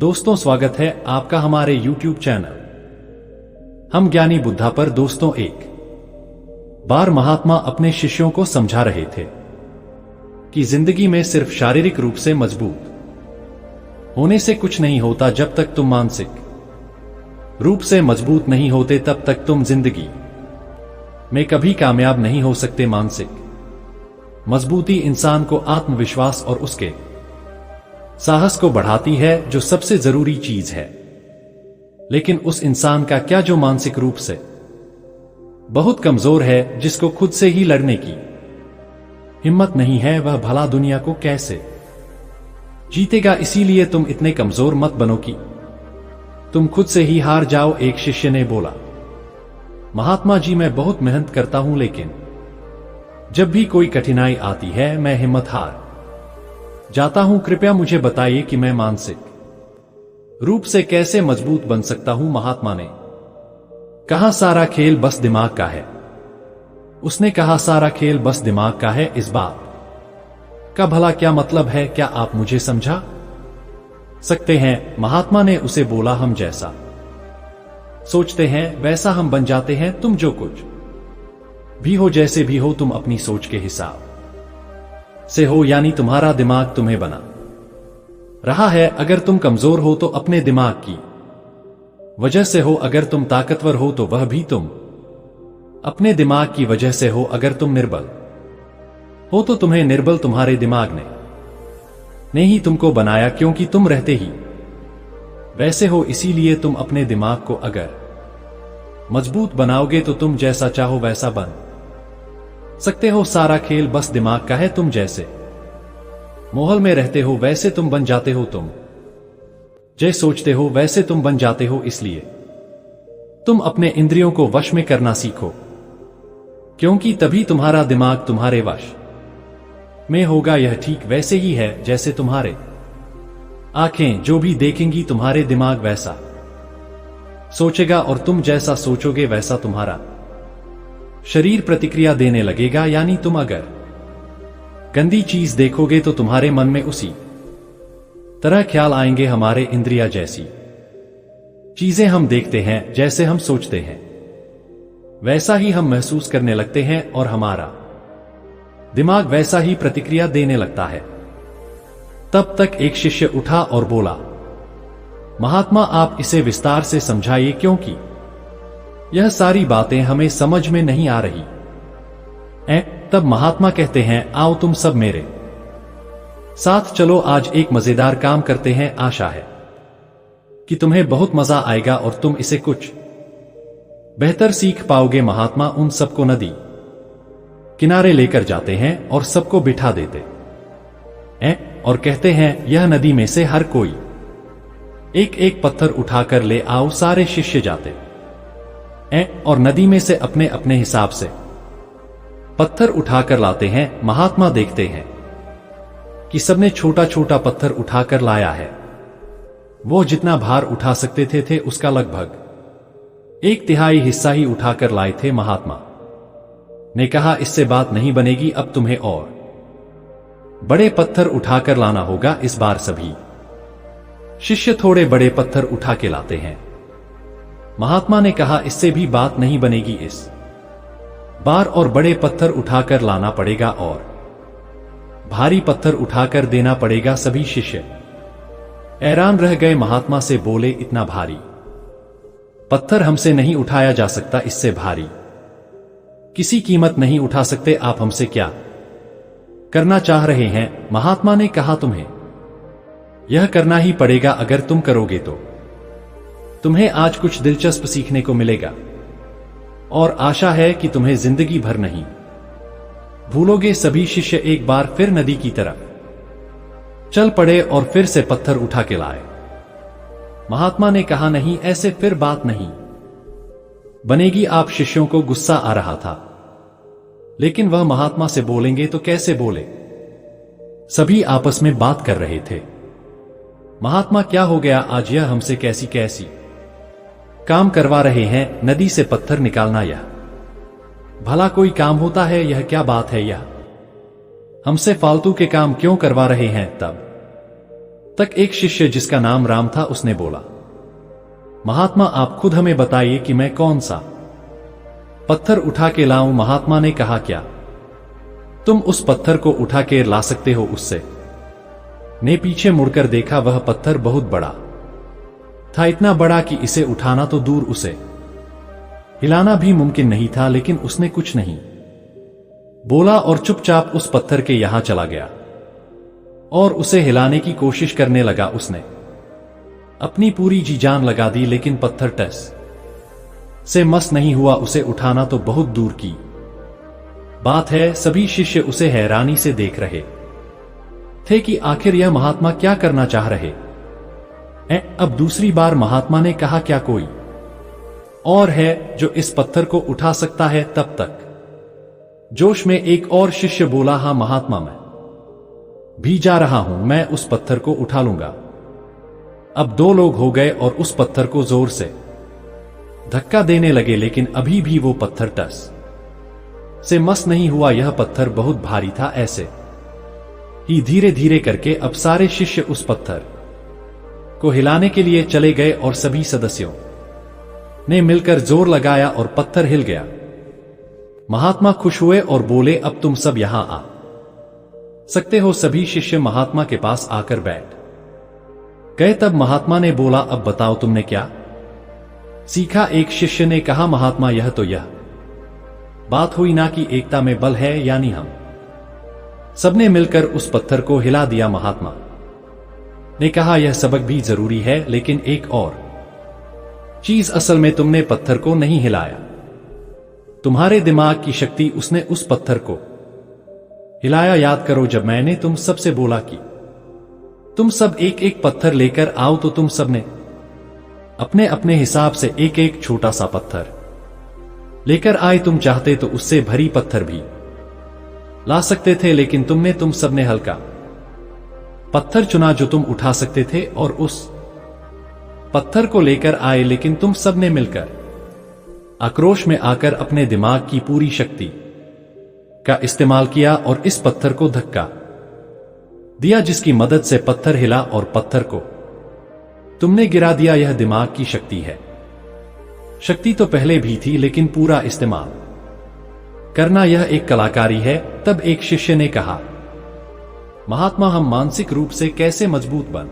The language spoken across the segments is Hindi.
दोस्तों, स्वागत है आपका हमारे YouTube चैनल हम ज्ञानी बुद्धा पर। दोस्तों, एक बार महात्मा अपने शिष्यों को समझा रहे थे कि जिंदगी में सिर्फ शारीरिक रूप से मजबूत होने से कुछ नहीं होता। जब तक तुम मानसिक रूप से मजबूत नहीं होते तब तक तुम जिंदगी में कभी कामयाब नहीं हो सकते। मानसिक मजबूती इंसान को आत्मविश्वास और उसके साहस को बढ़ाती है, जो सबसे जरूरी चीज है। लेकिन उस इंसान का क्या जो मानसिक रूप से बहुत कमजोर है, जिसको खुद से ही लड़ने की हिम्मत नहीं है, वह भला दुनिया को कैसे जीतेगा? इसीलिए तुम इतने कमजोर मत बनो कि तुम खुद से ही हार जाओ। एक शिष्य ने बोला, महात्मा जी, मैं बहुत मेहनत करता हूं, लेकिन जब भी कोई कठिनाई आती है मैं हिम्मत हार जाता हूं। कृपया मुझे बताइए कि मैं मानसिक रूप से कैसे मजबूत बन सकता हूं। महात्मा ने कहा, सारा खेल बस दिमाग का है। उसने कहा, सारा खेल बस दिमाग का है। इस बात का भला क्या मतलब है? क्या आप मुझे समझा सकते हैं? महात्मा ने उसे बोला, हम जैसा सोचते हैं वैसा हम बन जाते हैं। तुम जो कुछ भी हो, जैसे भी हो, तुम अपनी सोच के हिसाब से हो, यानी तुम्हारा दिमाग तुम्हें बना रहा है। अगर तुम कमजोर हो तो अपने दिमाग की वजह से हो, अगर तुम ताकतवर हो तो वह भी तुम अपने दिमाग की वजह से हो। अगर तुम निर्बल हो तो तुम्हें निर्बल तुम्हारे दिमाग ने ही तुमको बनाया, क्योंकि तुम रहते ही वैसे हो। इसीलिए तुम अपने दिमाग को अगर मजबूत बनाओगे तो तुम जैसा चाहो वैसा बन सकते हो। सारा खेल बस दिमाग का है। तुम जैसे माहौल में रहते हो वैसे तुम बन जाते हो। तुम जैसे सोचते हो वैसे तुम बन जाते हो। इसलिए तुम अपने इंद्रियों को वश में करना सीखो, क्योंकि तभी तुम्हारा दिमाग तुम्हारे वश में होगा। यह ठीक वैसे ही है जैसे तुम्हारे आंखें जो भी देखेंगी तुम्हारे दिमाग वैसा सोचेगा, और तुम जैसा सोचोगे वैसा तुम्हारा शरीर प्रतिक्रिया देने लगेगा। यानी तुम अगर गंदी चीज देखोगे तो तुम्हारे मन में उसी तरह ख्याल आएंगे। हमारे इंद्रिया जैसी चीजें हम देखते हैं, जैसे हम सोचते हैं वैसा ही हम महसूस करने लगते हैं, और हमारा दिमाग वैसा ही प्रतिक्रिया देने लगता है। तब तक एक शिष्य उठा और बोला, महात्मा, आप इसे विस्तार से समझाइए, क्योंकि यह सारी बातें हमें समझ में नहीं आ रही। तब महात्मा कहते हैं, आओ तुम सब मेरे साथ चलो, आज एक मजेदार काम करते हैं। आशा है कि तुम्हें बहुत मजा आएगा और तुम इसे कुछ बेहतर सीख पाओगे। महात्मा उन सबको नदी किनारे लेकर जाते हैं और सबको बिठा देते हैं और कहते हैं, यह नदी में से हर कोई एक एक पत्थर उठाकर ले आओ। सारे शिष्य जाते और नदी में से अपने अपने हिसाब से पत्थर उठाकर लाते हैं। महात्मा देखते हैं कि सबने छोटा छोटा पत्थर उठाकर लाया है। वो जितना भार उठा सकते थे उसका लगभग 1/3 हिस्सा ही उठाकर लाए थे। महात्मा ने कहा, इससे बात नहीं बनेगी, अब तुम्हें और बड़े पत्थर उठाकर लाना होगा। इस बार सभी शिष्य थोड़े बड़े पत्थर उठा के लाते हैं। महात्मा ने कहा, इससे भी बात नहीं बनेगी, इस बार और बड़े पत्थर उठाकर लाना पड़ेगा और भारी पत्थर उठाकर देना पड़ेगा। सभी शिष्य हैरान रह गए। महात्मा से बोले, इतना भारी पत्थर हमसे नहीं उठाया जा सकता, इससे भारी किसी कीमत नहीं उठा सकते। आप हमसे क्या करना चाह रहे हैं? महात्मा ने कहा, तुम्हें यह करना ही पड़ेगा। अगर तुम करोगे तो तुम्हें आज कुछ दिलचस्प सीखने को मिलेगा, और आशा है कि तुम्हें जिंदगी भर नहीं भूलोगे। सभी शिष्य एक बार फिर नदी की तरफ चल पड़े और फिर से पत्थर उठा के लाए। महात्मा ने कहा, नहीं, ऐसे फिर बात नहीं बनेगी। आप शिष्यों को गुस्सा आ रहा था, लेकिन वह महात्मा से बोलेंगे तो कैसे बोले? सभी आपस में बात कर रहे थे। महात्मा, क्या हो गया आज? यह हमसे कैसी कैसी काम करवा रहे हैं? नदी से पत्थर निकालना यह भला कोई काम होता है? यह क्या बात है? यह हमसे फालतू के काम क्यों करवा रहे हैं? तब तक एक शिष्य जिसका नाम राम था उसने बोला, महात्मा आप खुद हमें बताइए कि मैं कौन सा पत्थर उठा के लाऊं। महात्मा ने कहा, क्या तुम उस पत्थर को उठा के ला सकते हो? उससे ने पीछे मुड़कर देखा, वह पत्थर बहुत बड़ा था, इतना बड़ा कि इसे उठाना तो दूर, उसे हिलाना भी मुमकिन नहीं था। लेकिन उसने कुछ नहीं बोला और चुपचाप उस पत्थर के यहां चला गया और उसे हिलाने की कोशिश करने लगा। उसने अपनी पूरी जी जान लगा दी, लेकिन पत्थर टस से मस नहीं हुआ। उसे उठाना तो बहुत दूर की बात है। सभी शिष्य उसे हैरानी से देख रहे थे कि आखिर यह महात्मा क्या करना चाह रहे हैं। अब दूसरी बार महात्मा ने कहा, क्या कोई और है जो इस पत्थर को उठा सकता है? तब तक जोश में एक और शिष्य बोला, हां महात्मा, मैं भी जा रहा हूं, मैं उस पत्थर को उठा लूंगा। अब 2 लोग हो गए और उस पत्थर को जोर से धक्का देने लगे, लेकिन अभी भी वो पत्थर टस से मस नहीं हुआ। यह पत्थर बहुत भारी था। ऐसे ही धीरे धीरे करके अब सारे शिष्य उस पत्थर को हिलाने के लिए चले गए और सभी सदस्यों ने मिलकर जोर लगाया और पत्थर हिल गया। महात्मा खुश हुए और बोले, अब तुम सब यहां आ सकते हो। सभी शिष्य महात्मा के पास आकर बैठ गए। तब महात्मा ने बोला, अब बताओ तुमने क्या सीखा? एक शिष्य ने कहा, महात्मा यह तो यह बात हुई ना कि एकता में बल है, यानी हम सबने मिलकर उस पत्थर को हिला दिया। महात्मा ने कहा, यह सबक भी जरूरी है, लेकिन एक और चीज, असल में तुमने पत्थर को नहीं हिलाया, तुम्हारे दिमाग की शक्ति, उसने उस पत्थर को हिलाया। याद करो, जब मैंने तुम सबसे बोला कि तुम सब एक एक पत्थर लेकर आओ, तो तुम सबने अपने अपने हिसाब से एक एक छोटा सा पत्थर लेकर आए। तुम चाहते तो उससे भरी पत्थर भी ला सकते थे, लेकिन तुम सबने हल्का पत्थर चुना जो तुम उठा सकते थे और उस पत्थर को लेकर आए। लेकिन तुम सबने मिलकर आक्रोश में आकर अपने दिमाग की पूरी शक्ति का इस्तेमाल किया और इस पत्थर को धक्का दिया, जिसकी मदद से पत्थर हिला और पत्थर को तुमने गिरा दिया। यह दिमाग की शक्ति है। शक्ति तो पहले भी थी, लेकिन पूरा इस्तेमाल करना, यह एक कलाकारी है। तब एक शिष्य ने कहा, महात्मा, हम मानसिक रूप से कैसे मजबूत बन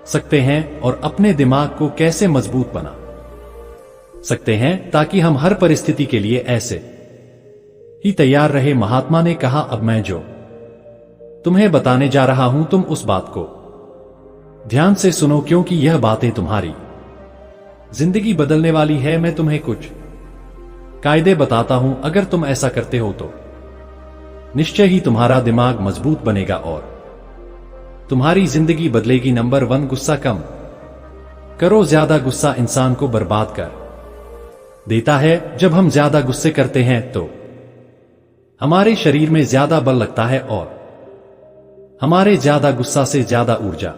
सकते हैं और अपने दिमाग को कैसे मजबूत बना सकते हैं ताकि हम हर परिस्थिति के लिए ऐसे ही तैयार रहे? महात्मा ने कहा, अब मैं जो तुम्हें बताने जा रहा हूं, तुम उस बात को ध्यान से सुनो, क्योंकि यह बातें तुम्हारी जिंदगी बदलने वाली है। मैं तुम्हें कुछ कायदे बताता हूं, अगर तुम ऐसा करते हो तो निश्चय ही तुम्हारा दिमाग मजबूत बनेगा और तुम्हारी जिंदगी बदलेगी। नंबर 1, गुस्सा कम करो। ज्यादा गुस्सा इंसान को बर्बाद कर देता है। जब हम ज्यादा गुस्से करते हैं तो हमारे शरीर में ज्यादा बल लगता है और हमारे ज्यादा गुस्सा से ज्यादा ऊर्जा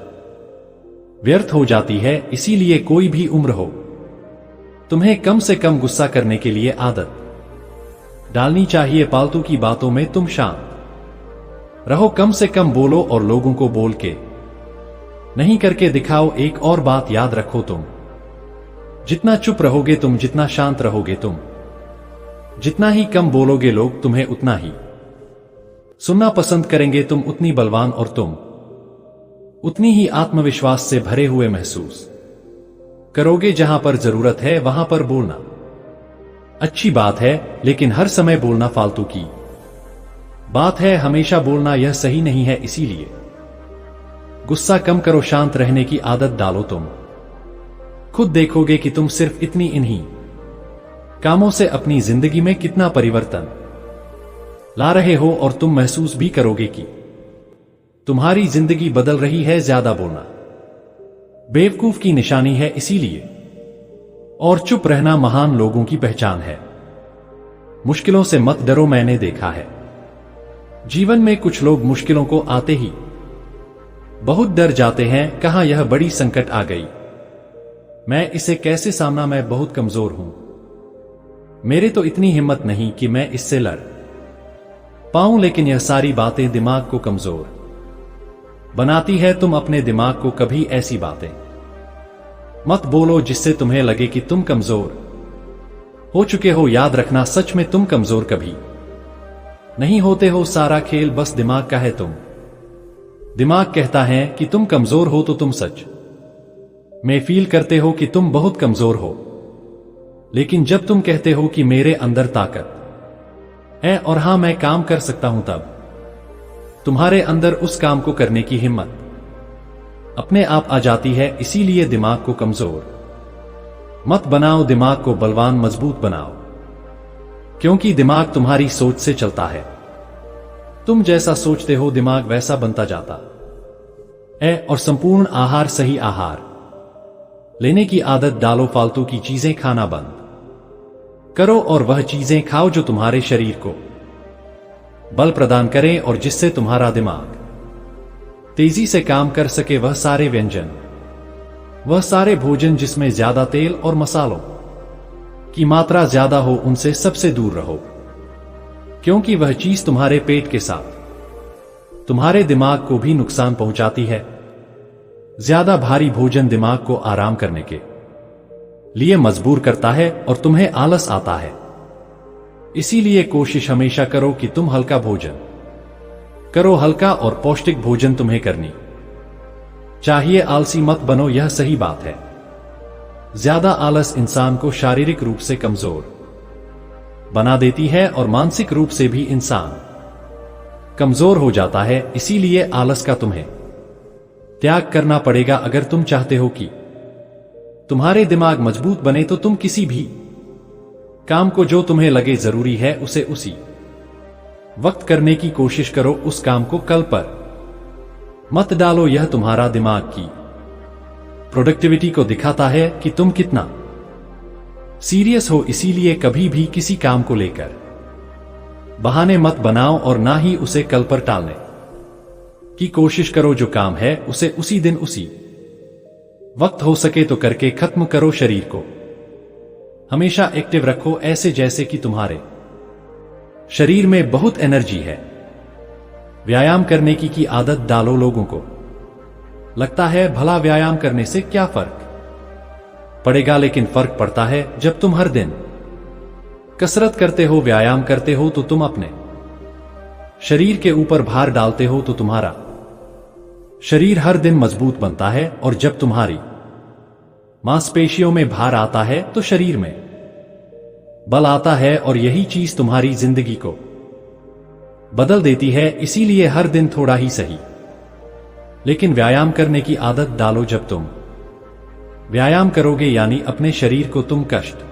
व्यर्थ हो जाती है। इसीलिए कोई भी उम्र हो, तुम्हें कम से कम गुस्सा करने के लिए आदत डालनी चाहिए। फालतू की बातों में तुम शांत रहो, कम से कम बोलो और लोगों को बोल के नहीं करके दिखाओ। एक और बात याद रखो, तुम जितना चुप रहोगे, तुम जितना शांत रहोगे, तुम जितना ही कम बोलोगे, लोग तुम्हें उतना ही सुनना पसंद करेंगे। तुम उतनी बलवान और तुम उतनी ही आत्मविश्वास से भरे हुए महसूस करोगे। जहां पर जरूरत है वहां पर बोलना अच्छी बात है, लेकिन हर समय बोलना फालतू की बात है। हमेशा बोलना यह सही नहीं है। इसीलिए गुस्सा कम करो, शांत रहने की आदत डालो। तुम खुद देखोगे कि तुम सिर्फ इन्हीं कामों से अपनी जिंदगी में कितना परिवर्तन ला रहे हो और तुम महसूस भी करोगे कि तुम्हारी जिंदगी बदल रही है। ज्यादा बोलना बेवकूफ की निशानी है, इसीलिए और चुप रहना महान लोगों की पहचान है। मुश्किलों से मत डरो, मैंने देखा है जीवन में कुछ लोग मुश्किलों को आते ही बहुत डर जाते हैं। कहां यह बड़ी संकट आ गई, मैं इसे कैसे सामना, मैं बहुत कमजोर हूं, मेरे तो इतनी हिम्मत नहीं कि मैं इससे लड़ पाऊं। लेकिन यह सारी बातें दिमाग को कमजोर बनाती है तुम अपने दिमाग को कभी ऐसी बातें मत बोलो जिससे तुम्हें लगे कि तुम कमजोर हो चुके हो। याद रखना, सच में तुम कमजोर कभी नहीं होते हो। सारा खेल बस दिमाग का है। दिमाग कहता है कि तुम कमजोर हो तो तुम सच में फील करते हो कि तुम बहुत कमजोर हो। लेकिन जब तुम कहते हो कि मेरे अंदर ताकत है और हां मैं काम कर सकता हूं, तब तुम्हारे अंदर उस काम को करने की हिम्मत अपने आप आ जाती है। इसीलिए दिमाग को कमजोर मत बनाओ, दिमाग को बलवान मजबूत बनाओ, क्योंकि दिमाग तुम्हारी सोच से चलता है। तुम जैसा सोचते हो दिमाग वैसा बनता जाता है। और संपूर्ण आहार, सही आहार लेने की आदत डालो। फालतू की चीजें खाना बंद करो और वह चीजें खाओ जो तुम्हारे शरीर को बल प्रदान करें और जिससे तुम्हारा दिमाग तेजी से काम कर सके। वह सारे व्यंजन, वह सारे भोजन जिसमें ज्यादा तेल और मसालों की मात्रा ज्यादा हो, उनसे सबसे दूर रहो, क्योंकि वह चीज तुम्हारे पेट के साथ तुम्हारे दिमाग को भी नुकसान पहुंचाती है। ज्यादा भारी भोजन दिमाग को आराम करने के लिए मजबूर करता है और तुम्हें आलस आता है। इसीलिए कोशिश हमेशा करो कि तुम हल्का भोजन करो। हल्का और पौष्टिक भोजन तुम्हें करनी चाहिए। आलसी मत बनो, यह सही बात है। ज्यादा आलस इंसान को शारीरिक रूप से कमजोर बना देती है और मानसिक रूप से भी इंसान कमजोर हो जाता है। इसीलिए आलस का तुम्हें त्याग करना पड़ेगा। अगर तुम चाहते हो कि तुम्हारे दिमाग मजबूत बने तो तुम किसी भी काम को जो तुम्हें लगे जरूरी है उसे उसी वक्त करने की कोशिश करो। उस काम को कल पर मत डालो। यह तुम्हारा दिमाग की प्रोडक्टिविटी को दिखाता है कि तुम कितना सीरियस हो। इसीलिए कभी भी किसी काम को लेकर बहाने मत बनाओ और ना ही उसे कल पर टालने की कोशिश करो। जो काम है उसे उसी दिन उसी वक्त हो सके तो करके खत्म करो। शरीर को हमेशा एक्टिव रखो, ऐसे जैसे कि तुम्हारे शरीर में बहुत एनर्जी है। व्यायाम करने की आदत डालो। लोगों को लगता है भला व्यायाम करने से क्या फर्क पड़ेगा, लेकिन फर्क पड़ता है जब तुम हर दिन कसरत करते हो, व्यायाम करते हो, तो तुम अपने शरीर के ऊपर भार डालते हो तो तुम्हारा शरीर हर दिन मजबूत बनता है। और जब तुम्हारी मांसपेशियों में भार आता है तो शरीर में बल आता है और यही चीज तुम्हारी जिंदगी को बदल देती है। इसीलिए हर दिन थोड़ा ही सही, लेकिन व्यायाम करने की आदत डालो। जब तुम व्यायाम करोगे यानी अपने शरीर को तुम कष्ट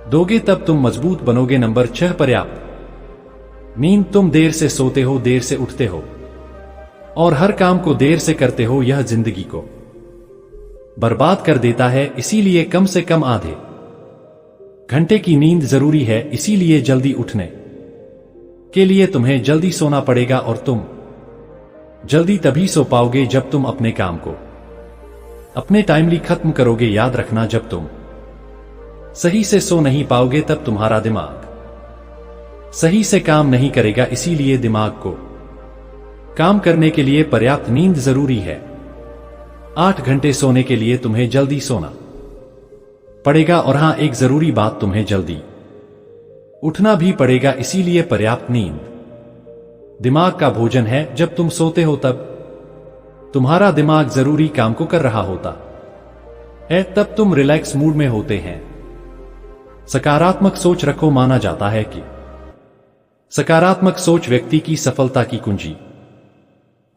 दोगे, तब तुम मजबूत बनोगे। नंबर 6, पर्याप्त नींद। तुम देर से सोते हो, देर से उठते हो और हर काम को देर से करते हो। यह जिंदगी को बर्बाद कर देता है। इसीलिए कम से कम आधे घंटे की नींद जरूरी है। इसीलिए जल्दी उठने के लिए तुम्हें जल्दी सोना पड़ेगा और तुम जल्दी तभी सो पाओगे जब तुम अपने काम को अपने टाइमली खत्म करोगे। याद रखना, जब तुम सही से सो नहीं पाओगे तब तुम्हारा दिमाग सही से काम नहीं करेगा। इसीलिए दिमाग को काम करने के लिए पर्याप्त नींद जरूरी है। 8 घंटे सोने के लिए तुम्हें जल्दी सोना पड़ेगा। और हां, एक जरूरी बात, तुम्हें जल्दी उठना भी पड़ेगा। इसीलिए पर्याप्त नींद दिमाग का भोजन है। जब तुम सोते हो तब तुम्हारा दिमाग जरूरी काम को कर रहा होता है, तब तुम रिलैक्स मूड में होते हैं। सकारात्मक सोच रखो। माना जाता है कि सकारात्मक सोच व्यक्ति की सफलता की कुंजी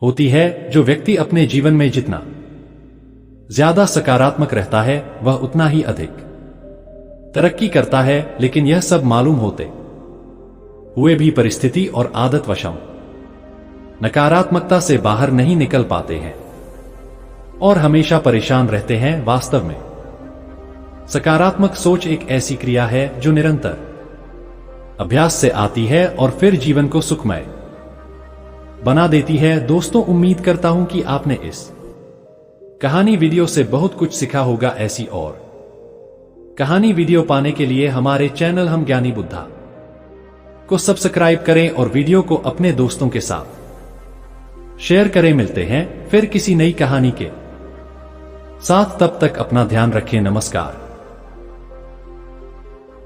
होती है। जो व्यक्ति अपने जीवन में जितना ज्यादा सकारात्मक रहता है वह उतना ही अधिक तरक्की करता है। लेकिन यह सब मालूम होते हुए भी परिस्थिति और आदत वशम नकारात्मकता से बाहर नहीं निकल पाते हैं और हमेशा परेशान रहते हैं। वास्तव में सकारात्मक सोच एक ऐसी क्रिया है जो निरंतर अभ्यास से आती है और फिर जीवन को सुखमय बना देती है। दोस्तों, उम्मीद करता हूं कि आपने इस कहानी वीडियो से बहुत कुछ सीखा होगा। ऐसी और कहानी वीडियो पाने के लिए हमारे चैनल हम ज्ञानी बुद्धा को सब्सक्राइब करें और वीडियो को अपने दोस्तों के साथ शेयर करें। मिलते हैं फिर किसी नई कहानी के साथ, तब तक अपना ध्यान रखें। नमस्कार।